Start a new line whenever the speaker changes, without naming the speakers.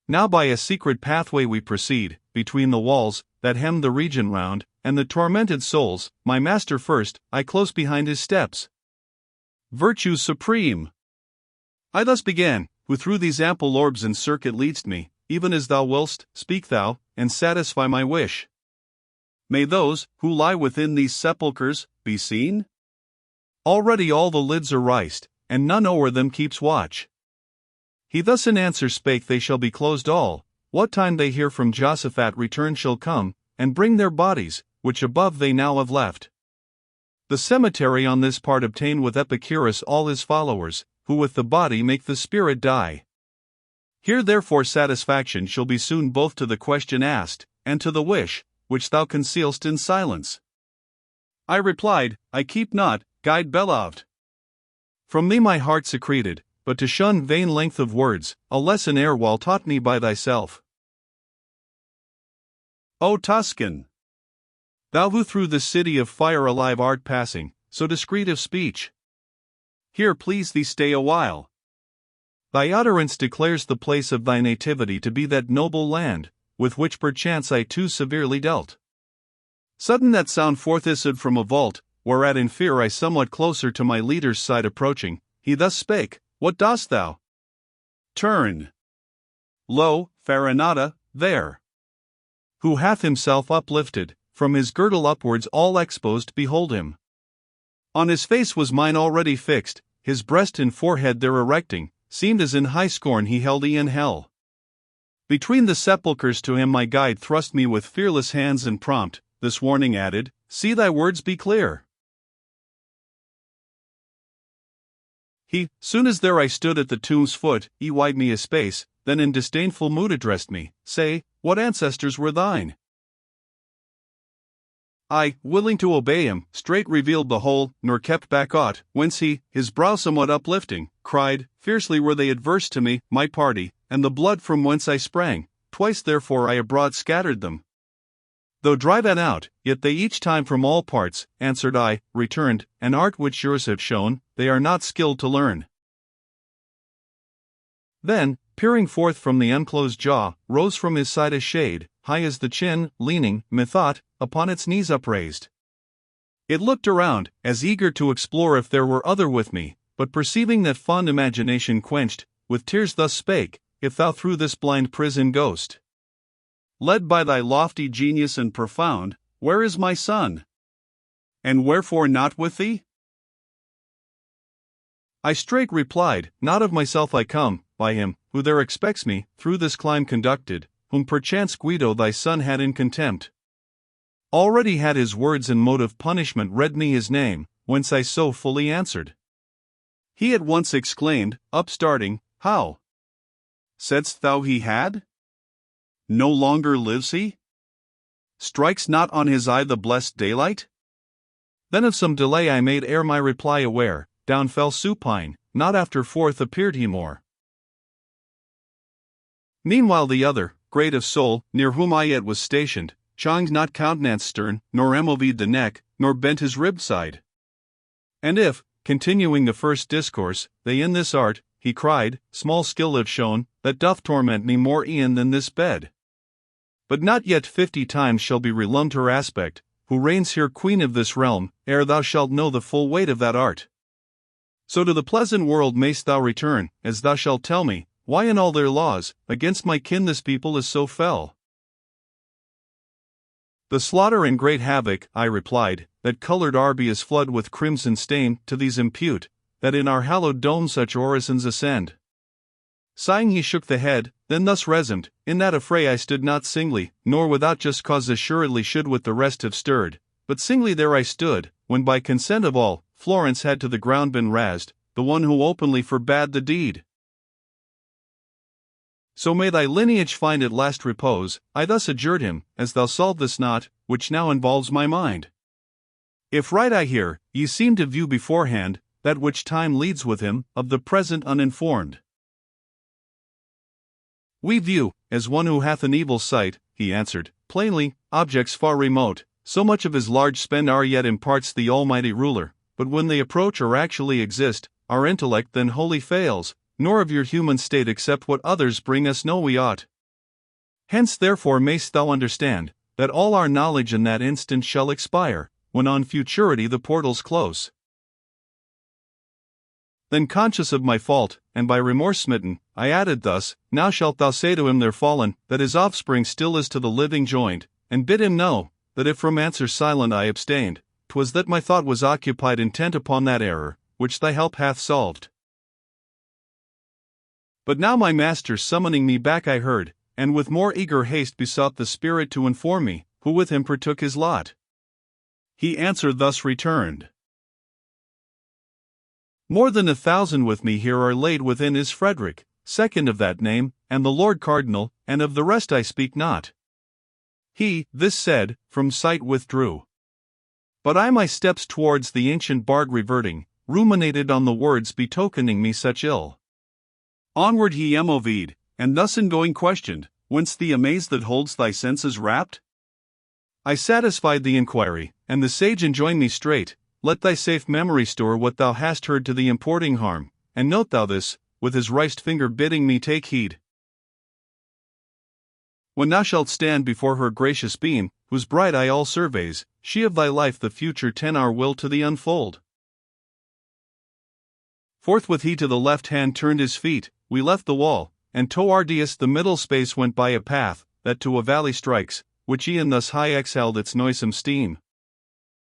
Now by a secret pathway we proceed, between the walls that hem the region round, and the tormented souls, my master first, I close behind his steps. Virtue supreme! I thus began, who through these ample orbs in circuit leadst me, even as thou willst, speak thou, and satisfy my wish. May those, who lie within these sepulchres, be seen? Already all the lids are riced, and none o'er them keeps watch. He thus in answer spake, they shall be closed all, what time they hear from Josaphat return shall come, and bring their bodies, which above they now have left. The cemetery on this part obtain with Epicurus all his followers, who with the body make the spirit die. Here therefore satisfaction shall be soon both to the question asked, and to the wish, which thou concealst in silence. I replied, I keep not, guide beloved. From thee my heart secreted, but to shun vain length of words, a lesson erewhile taught me by thyself. O Tuscan! Thou who through the city of fire alive art passing, so discreet of speech. Here please thee stay a while. Thy utterance declares the place of thy nativity to be that noble land, with which perchance I too severely dealt. Sudden that sound forth issued from a vault, whereat in fear I somewhat closer to my leader's side approaching, he thus spake, What dost thou? Turn. Lo, Farinata, there. Who hath himself uplifted, from his girdle upwards all exposed, behold him. On his face was mine already fixed, his breast and forehead there erecting, seemed as in high scorn he held e'en hell. Between the sepulchres to him my guide thrust me with fearless hands and prompt, this warning added, See thy words be clear. He, soon as there I stood at the tomb's foot, eyed me a space, then in disdainful mood addressed me, Say, what ancestors were thine? I, willing to obey him, straight revealed the whole, nor kept back aught, whence he, his brow somewhat uplifting, cried, Fiercely were they adverse to me, my party, and the blood from whence I sprang, twice therefore I abroad scattered them. Though drive out, yet they each time from all parts, answered I, returned, an art which yours have shown, they are not skilled to learn. Then, peering forth from the unclosed jaw, rose from his side a shade, high as the chin, leaning, methought, upon its knees upraised. It looked around, as eager to explore if there were other with me, but perceiving that fond imagination quenched, with tears thus spake, If thou through this blind prison goest, led by thy lofty genius and profound, where is my son? And wherefore not with thee? I straight replied, Not of myself I come, by him, who there expects me, through this climb conducted, whom perchance Guido thy son had in contempt. Already had his words and mode of punishment read me his name, whence I so fully answered. He at once exclaimed, upstarting, How? Saidst thou he had? No longer lives he? Strikes not on his eye the blessed daylight? Then of some delay I made ere my reply aware, down fell supine, not after forth appeared he more. Meanwhile the other, great of soul, near whom I yet was stationed, chonged not countenance stern, nor emovied the neck, nor bent his ribbed side. And if, continuing the first discourse, they in this art, he cried, small skill have shown, that doth torment me more e'en than this bed. But not yet 50 times shall be relummed her aspect, who reigns here queen of this realm, ere thou shalt know the full weight of that art. So to the pleasant world mayst thou return, as thou shalt tell me, why in all their laws, against my kin this people is so fell. The slaughter and great havoc, I replied, that colored Arbia's flood with crimson stain, to these impute, that in our hallowed dome such orisons ascend. Sighing he shook the head, then thus resumed, In that affray I stood not singly, nor without just cause assuredly should with the rest have stirred, but singly there I stood, when by consent of all, Florence had to the ground been razed, the one who openly forbade the deed. So may thy lineage find at last repose, I thus adjured him, as thou solve this knot, which now involves my mind. If right I hear, ye seem to view beforehand, that which time leads with him, of the present uninformed. We view, as one who hath an evil sight, he answered, plainly, objects far remote, so much of his large spend our yet imparts the Almighty Ruler, but when they approach or actually exist, our intellect then wholly fails, nor of your human state except what others bring us know we ought, Hence therefore mayst thou understand, that all our knowledge in that instant shall expire, when on futurity the portals close. Then conscious of my fault, and by remorse smitten, I added thus, Now shalt thou say to him there fallen, that his offspring still is to the living joined, and bid him know, that if from answer silent I abstained, 'twas that my thought was occupied intent upon that error, which thy help hath solved. But now my master summoning me back I heard, and with more eager haste besought the spirit to inform me, who with him partook his lot. He answer thus returned. More than 1,000 with me here are laid within is Frederick, second of that name, and the Lord Cardinal, and of the rest I speak not. He, this said, from sight withdrew. But I my steps towards the ancient bard reverting, ruminated on the words betokening me such ill. Onward he moved, and thus in going questioned, Whence the amaze that holds thy senses rapt? I satisfied the inquiry, and the sage enjoined me straight, Let thy safe memory store what thou hast heard to the importing harm, and note thou this, with his right finger bidding me take heed. When thou shalt stand before her gracious beam, whose bright eye all surveys, she of thy life the future tenor will to thee unfold. Forthwith he to the left hand turned his feet, we left the wall, and towards the middle space went by a path, that to a valley strikes, which e'en thus high exhaled its noisome steam.